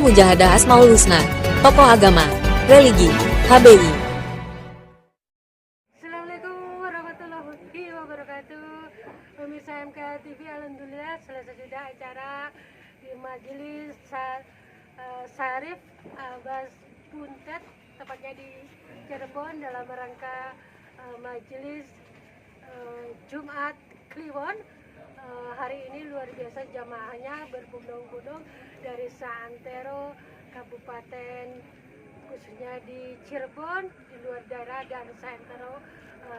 Kantor Mujahadah Asmaul Husna, Tokoh Agama, Religi, HBI. Assalamualaikum warahmatullahi wabarakatuh. Pemirsa MKH TV, alhamdulillah selesai sudah acara di Majelis Syarif Abbas Buntet, tepatnya di Cirebon, dalam rangka Majelis Jumat Kliwon. Hari ini luar biasa, jamaahnya berbondong-bondong dari seantero kabupaten, khususnya di Cirebon, di luar daerah dan seantero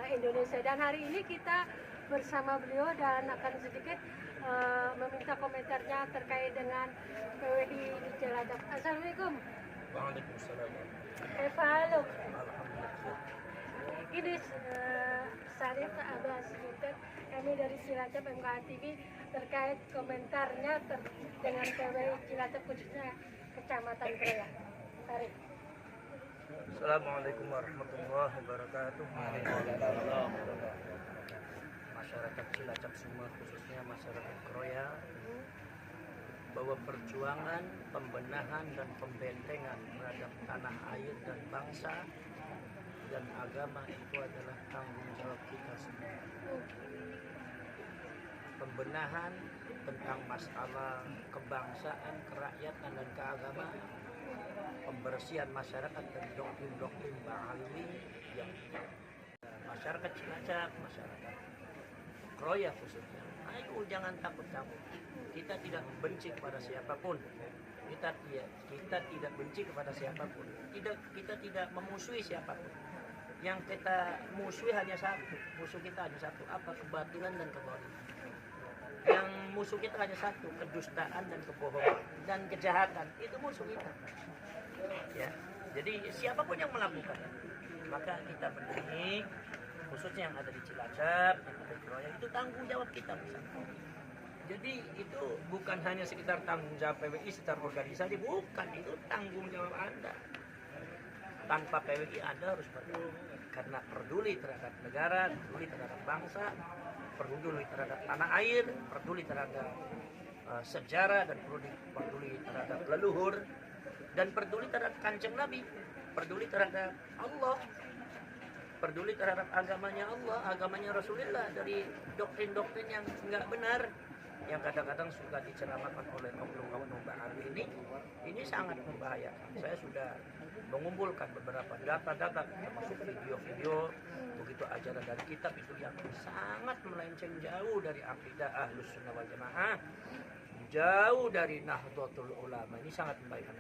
Indonesia. Dan hari ini kita bersama beliau dan akan sedikit meminta komentarnya terkait dengan PWI di Cilacap. Assalamualaikum. Waalaikumsalam. Halo. Ini Syarif Abbas Buntet, kami dari Cilacap MKH TV, terkait komentarnya dengan PWI Cilacap, khususnya Kecamatan Kroya. Syarif. Assalamualaikum warahmatullahi wabarakatuh. Masyarakat Cilacap semua, khususnya masyarakat Kroya, bahwa perjuangan, pembenahan dan pembentengan terhadap tanah air dan bangsa dan agama itu adalah tanggung jawab kita semua. Pembenahan tentang masalah kebangsaan, kerakyatan dan keagamaan, pembersihan masyarakat dari doktrin-doktrin Ba'alawi yang masyarakat Cilacap, masyarakat Kroya khususnya. Ayo jangan takut-takut. Kita tidak benci kepada siapapun. Kita tidak benci kepada siapapun. Kita tidak memusuhi siapapun. Yang kita musuhi hanya satu. Musuh kita hanya satu. Apa? Kebatilan dan kebalikan. Yang musuh kita hanya satu, kedustaan dan kebohongan dan kejahatan. Itu musuh kita. Ya. Jadi siapapun yang melakukan, maka kita benih, khususnya yang ada di Cilacap, yang ada di Kroya, itu tanggung jawab kita bersama. Jadi itu bukan hanya sekitar tanggung jawab PWI secara organisasi, bukan, itu tanggung jawab Anda. Tanpa PWI Anda harus peduli, karena peduli terhadap negara, peduli terhadap bangsa, peduli terhadap tanah air, peduli terhadap sejarah, dan peduli terhadap leluhur, dan peduli terhadap Kanjeng Nabi, peduli terhadap Allah, peduli terhadap agamanya Allah, agamanya Rasulullah, dari doktrin-doktrin yang enggak benar, yang kadang-kadang suka diceramakan oleh oknum-oknum Ba'alawi ini sangat membahayakan. Saya sudah mengumpulkan beberapa data-data, termasuk video-video, begitu ajaran dari kitab itu yang sangat melenceng jauh dari akidah Ahlus Sunnah wal Jamaah, jauh dari Nahdlatul Ulama. Ini sangat membahayakan.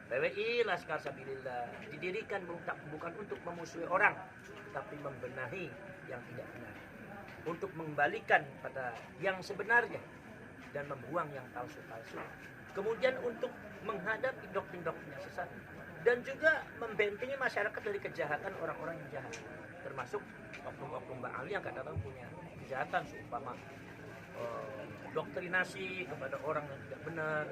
PWI Laskar Sabilillah didirikan bukan untuk memusuhi orang, tapi membenahi yang tidak benar, untuk mengembalikan pada yang sebenarnya dan membuang yang palsu-palsu. Kemudian untuk menghadapi doktrin-doktrin yang sesat, dan juga membentengi masyarakat dari kejahatan orang-orang yang jahat, termasuk oknum-oknum Ba'alawi yang kadang-kadang punya kejahatan, seumpama doktrinasi kepada orang yang tidak benar,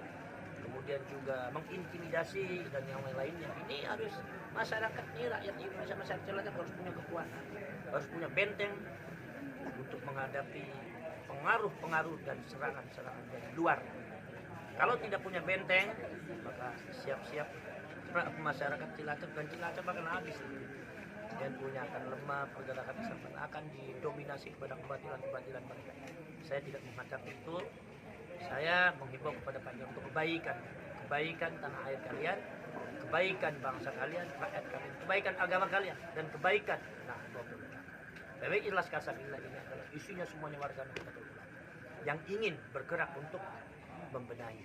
kemudian juga mengintimidasi dan yang lain-lainnya. Ini harus masyarakat ini, rakyat Indonesia, masyarakat Cilacap harus punya kekuatan, harus punya benteng untuk menghadapi pengaruh-pengaruh dan serangan-serangan dari luar. Kalau tidak punya benteng, maka siap-siap masyarakat Cilacap dan Cilacap akan habis. Dan punya akan lemah, pergerakan akan didominasi kepada kebatilan-kebatilan mereka. Saya tidak menghadapi itu. Saya menghimbau kepada Panjang untuk kebaikan tanah air kalian, kebaikan bangsa kalian, rakyat kalian, kebaikan agama kalian, dan kebaikan PWI Laskar Sabilillah ini adalah isunya semuanya warga Nahdlatul Ulama yang ingin bergerak untuk membenahi,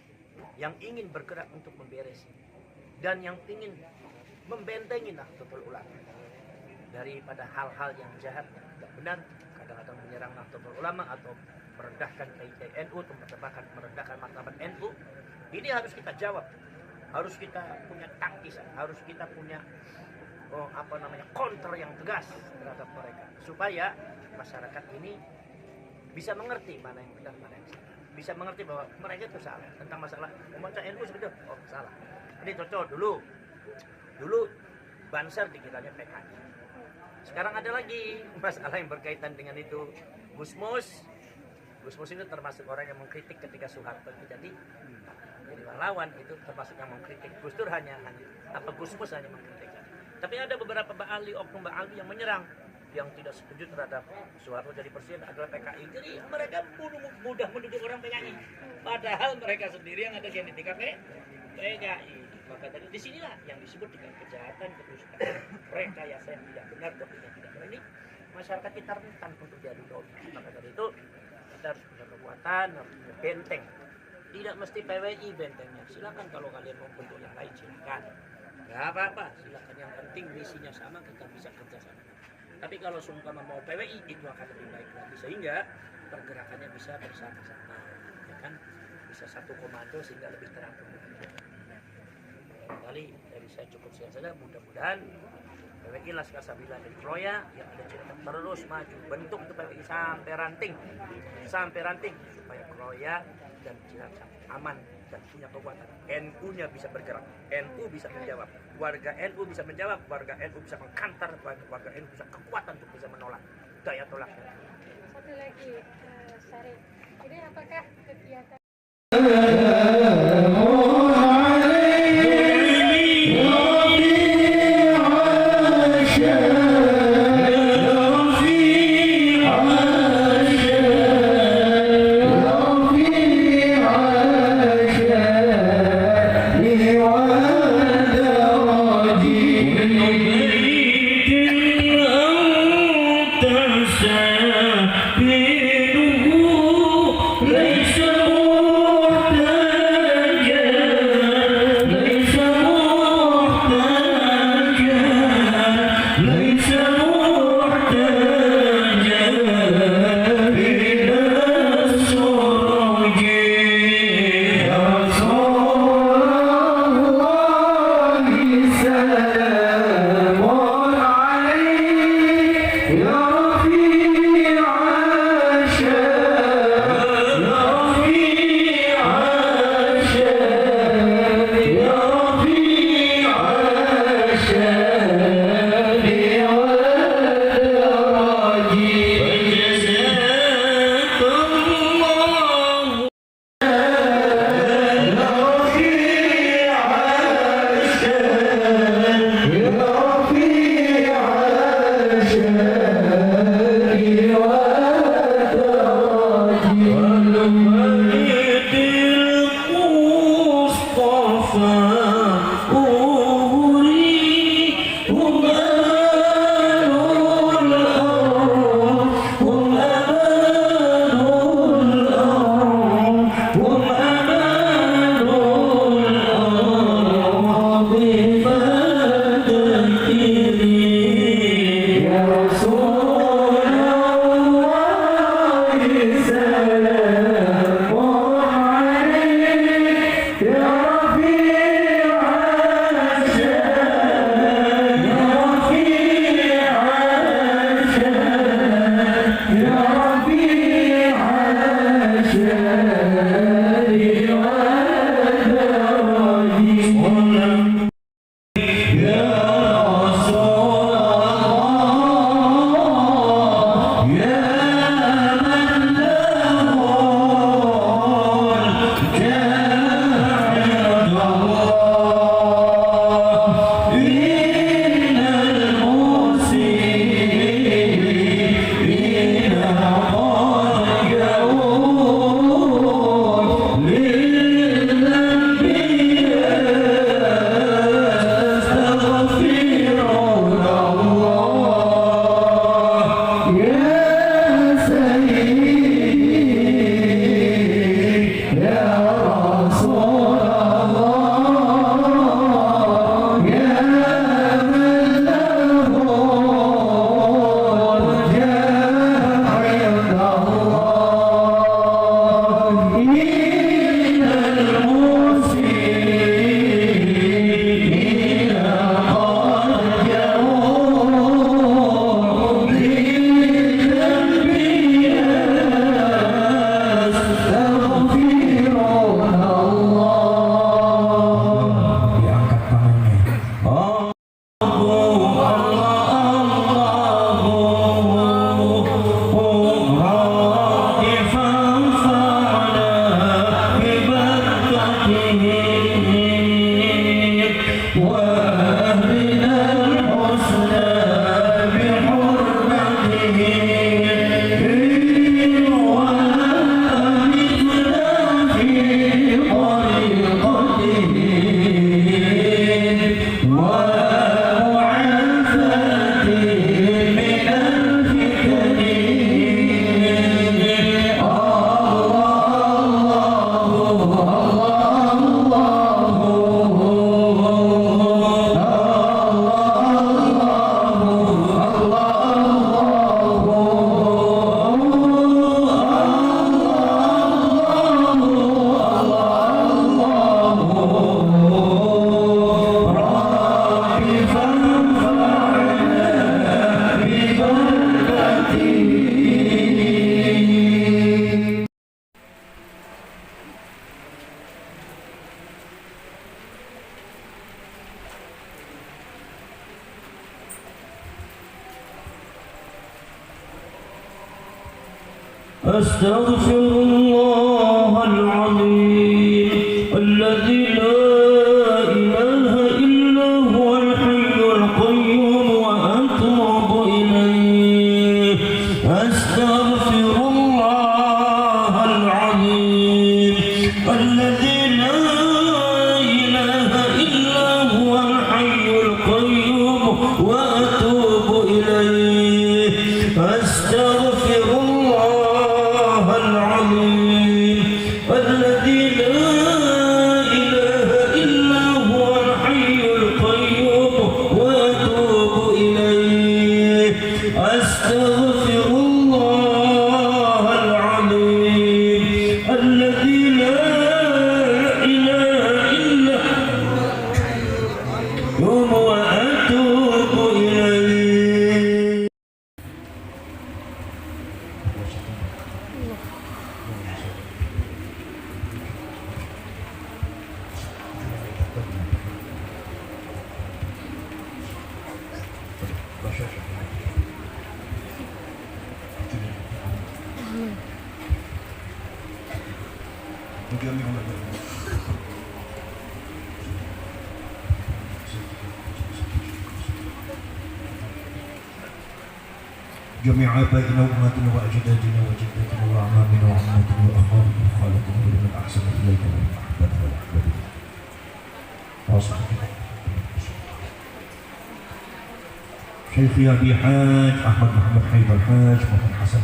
yang ingin bergerak untuk memberesi, dan yang ingin membentengi Nahdlatul Ulama daripada hal-hal yang jahat, yang tidak benar, kadang-kadang menyerang Nahdlatul Ulama atau merendahkan KIK NU, atau merendahkan martabat NU. Ini harus kita jawab, harus kita punya tangkisan, harus kita punya counter yang tegas terhadap mereka, supaya masyarakat ini bisa mengerti mana yang benar, mana yang salah, bisa mengerti bahwa mereka itu salah tentang masalah membaca NU sebetulnya salah. Ini cocok dulu Banser dikiranya PKI. Sekarang ada lagi masalah yang berkaitan dengan itu. Gusmus itu termasuk orang yang mengkritik ketika Soeharto itu jadi menjadi pahlawan itu termasuk yang mengkritik. Gus Dur hanya Gus Mus hanya mengkritik. Tapi ada beberapa Ba'ali, oknum Ba'ali yang menyerang, yang tidak setuju terhadap Soeharto jadi presiden adalah PKI. Jadi mereka mudah menuduh orang PKI, padahal mereka sendiri yang ada genetika PKI. Maka dari disinilah yang disebut dengan kejahatan, kedustaan, rekayasa yang tidak benar, yang tidak benar ini masyarakat kita rentan untuk jadi dosa. Maka dari itu kita harus punya kekuatan, harus punya benteng. Tidak mesti PWI bentengnya. Silakan kalau kalian mau bentuk yang lain silakan. Gak apa-apa, silakan. Yang penting misinya sama, kita bisa kerja sama. Tapi kalau seumpama mau PWI itu akan lebih baik lagi sehingga pergerakannya bisa bersama-sama, ya kan? Bisa satu komando sehingga lebih terang. Kali dari saya cukup sekian saja. Mudah-mudahan PWI Laskar Sabila dan Kroya yang ada cerita terus maju, bentuk itu PWI sampai ranting supaya Kroya dan Cilacap aman dan punya kekuatan. NU-nya bisa bergerak, NU bisa menjawab, warga NU bisa menjawab, warga NU bisa mengkantar, warga NU bisa kekuatan untuk bisa menolak daya tolaknya. Satu lagi, Sarif, ini apakah kegiatan ليس أستغفر الله العظيم الذي لا إله إلا هو الحي القيوم وأتوب إليه. أستغفر الله العظيم الذي لا إله إلا هو الحي القيوم وأتوب إليه. أستغفر الله العظيم الذي لا إله إلا هو الحي القيوم وأتوب إليه. أستغفر الله العظيم الذي لا إله إلا هو وأتوب إليه. جميع آبائنا وأمهاتنا وأجدادنا وجداتنا وأعمامنا وعماتنا وأخواننا وخالتنا ولمن أحسن إلينا ومن أحبنا والأحبابنا شيخي أبي حاج أحمد محمد حيدر الحاج محمد حسن.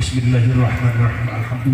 بسم الله الرحمن الرحيم الحمد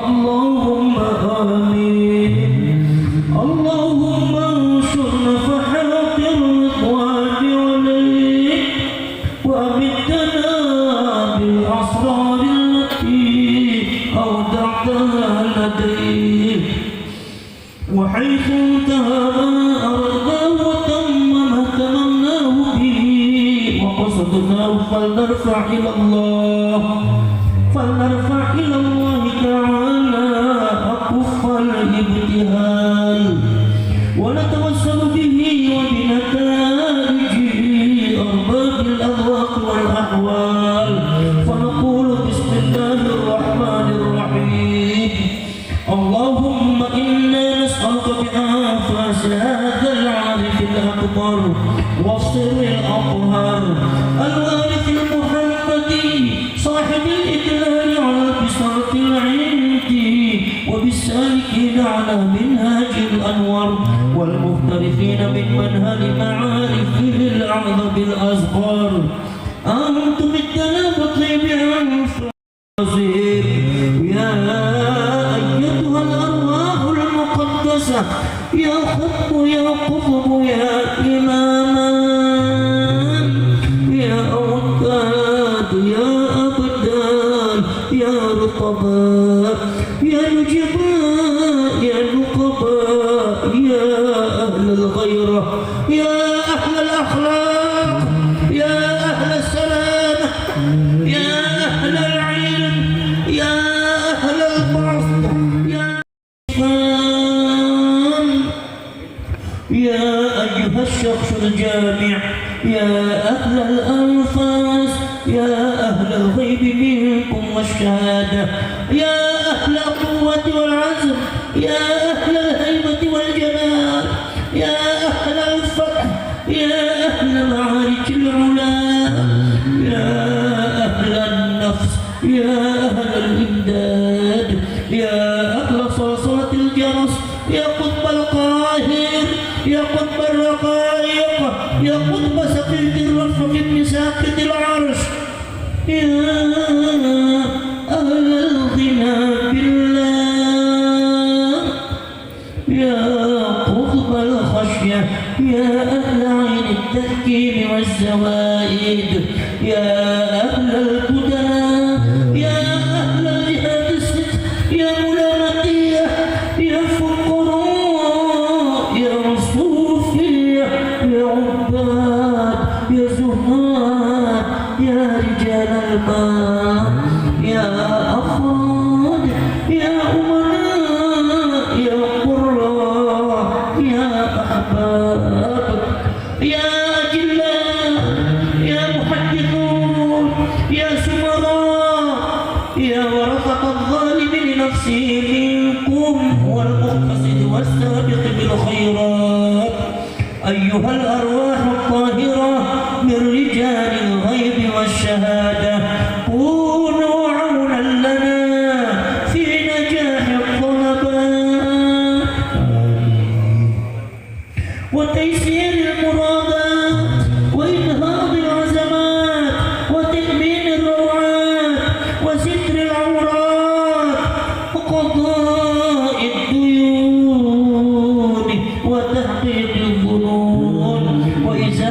اللهم آمين. اللهم انصر نفحات الرضوان عليك وأمدنا بالأسرار التي أودعتها لديك، وحيث انتهى ما أردناه وتم ما تمناه به وقصدناه فلنرفع إلى الله تعالى أكف الابتهال، ونتوسل به وبنتائجه أرباب الأذواق والأحوال، فنقول بسم الله الرحمن الرحيم. اللهم إنا نسألك بأنفاس هذا العارف الأكبر والسر الأطهر الوارث المحمدي صاحب الإدلال على البساط العندي وبالسالكين على منهاج الأنور والمختلفين من منهل معارفه الأعظم الأصغر، أن تمدنا بطيب أنفاسهم يا أيتها الأرواح المقدسة، يا خطب يا قطب يا إماما يا أوتاد يا أبدان يا رطباء يا نجباء يا نقباء يا أهل الغيرة يا أهل الأخلاق يا أهل السلامة يا أهل العلم يا أهل البسط يا أيها الشخص الجامع يا أهل الأنفاس يا أهل الغيب منكم والشهادة يا أهل القوة والعزم يا أهل الهيبة والجلال يا أهل الفتح يا أهل معارك العلا يا أهل النفس يا أهل الإمداد يا أهل صلصلة الجرس يا قطب القاهر يا قطب الرقائق يا قطب سقيط الرفق ابن ساقط العرش يا أهل الغنى بالله يا قطب الخشية يا أهل عين التذكير والزوائد يا أهل الهدى يا أهل الجهاد الست يا ملامتية يا فقراء يا صوفية يا عباد يا زهاد يا رجال الماء يا أفراد يا أمناء يا قراء يا أحباب يا أجلاء يا محدثون يا سمراء يا ورثة الظالم لنفسه منكم والمقتصد والسابق بالخيرات أيها الأرواح الطاهرة من رجال الغيب والشهادة، كونوا عونا لنا في نجاح الطلبات وتيسير المرادات وإنهاض العزمات وتأمين الروعات وستر العورات وقضاء الديون وتحقيق الظنون وإزالة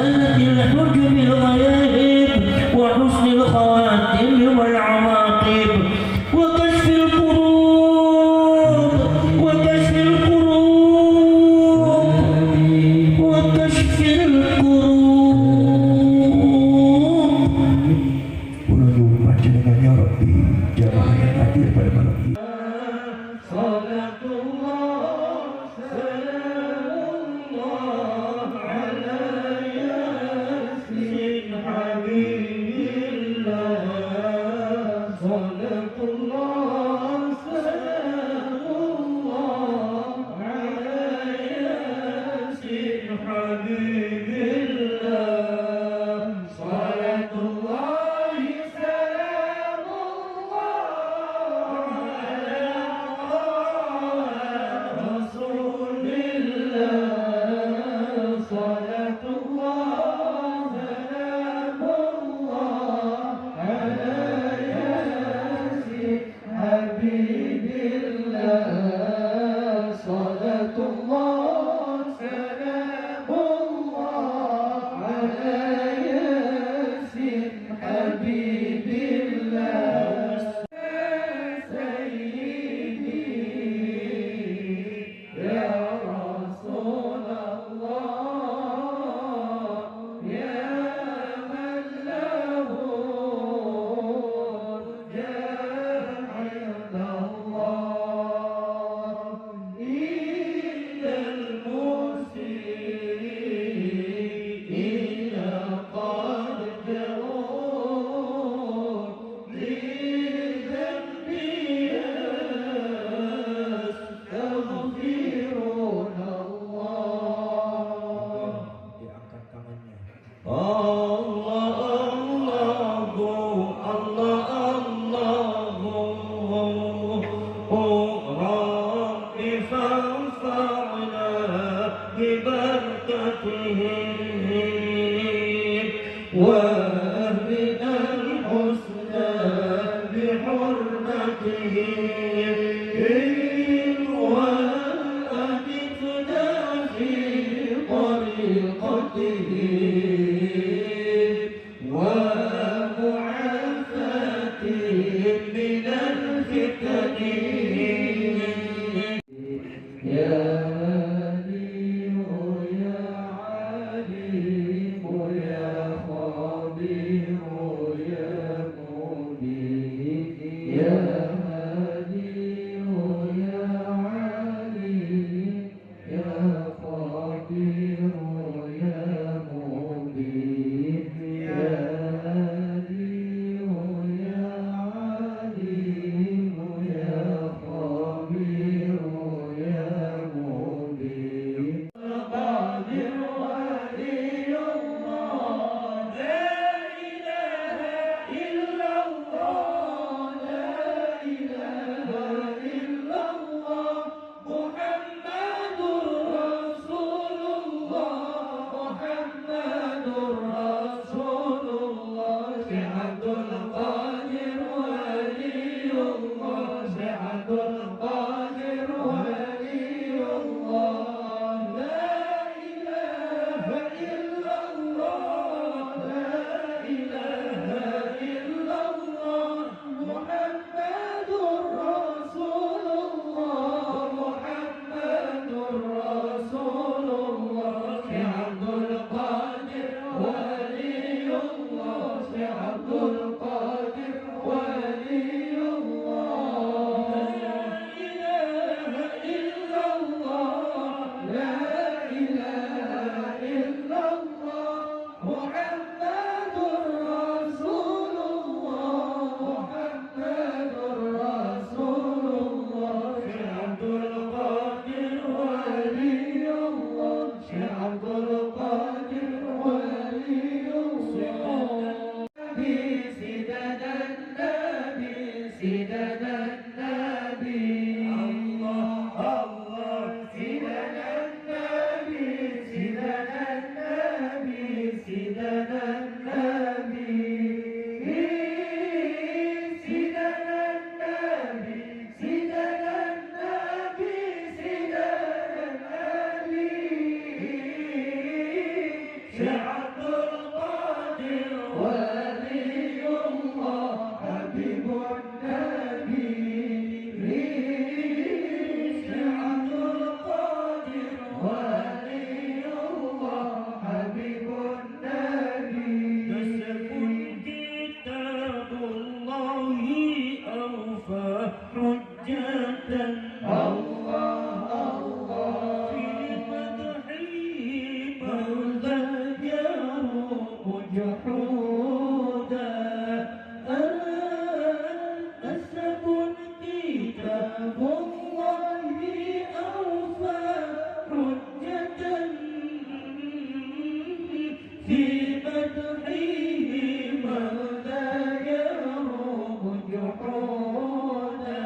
جحودا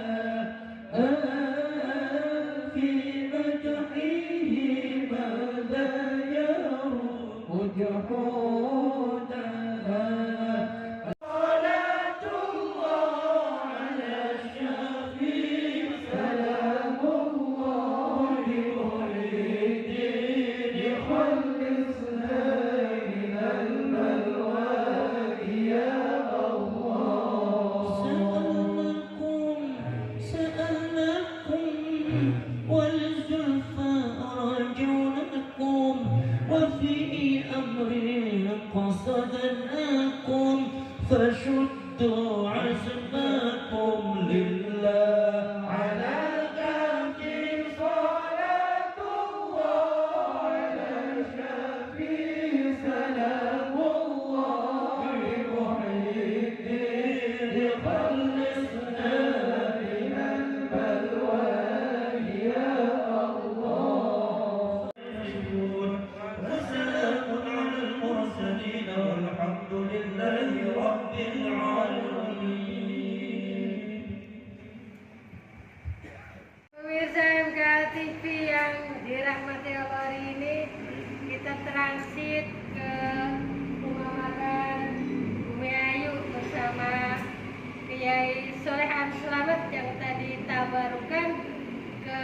في مدحه ماذا يروم جحودا صلاة الله على الشفيع سلام الله لمريدين خلصنا من البلوى يا الله سألناكم والزلفى رجونكم وفي أمر قصدناكم فشدوا عزمكم لله على كافي صلاة الله على شفيع سلام الله لمحيطين خلصنا من البلوى يا الله وسلام على المرسلين والحمد لله رب العالمين. Pemirsa MKA TV yang dirahmati Allah, hari ini kita transit ke rumah makan Umi Ayu bersama Kiai Solehan Selamat yang tadi tabarukan ke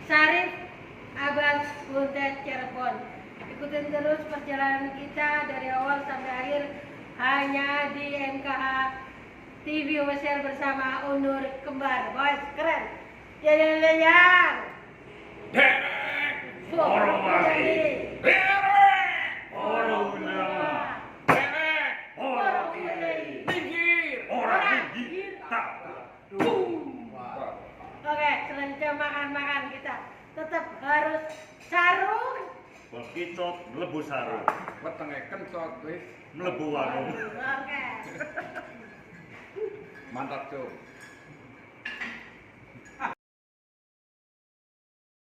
Sarif Abbas Buntet Cirebon. Ikutin terus perjalanan kita dari awal sampai akhir hanya di MKA TV official bersama Unur Kembar. Boys, keren. Yang Orang Oke, selanjutnya makan-makan kita tetap harus sarung. begitu mlebu sarung, wetenge kentot wis mlebu warung. Oke. mantap, Cuk.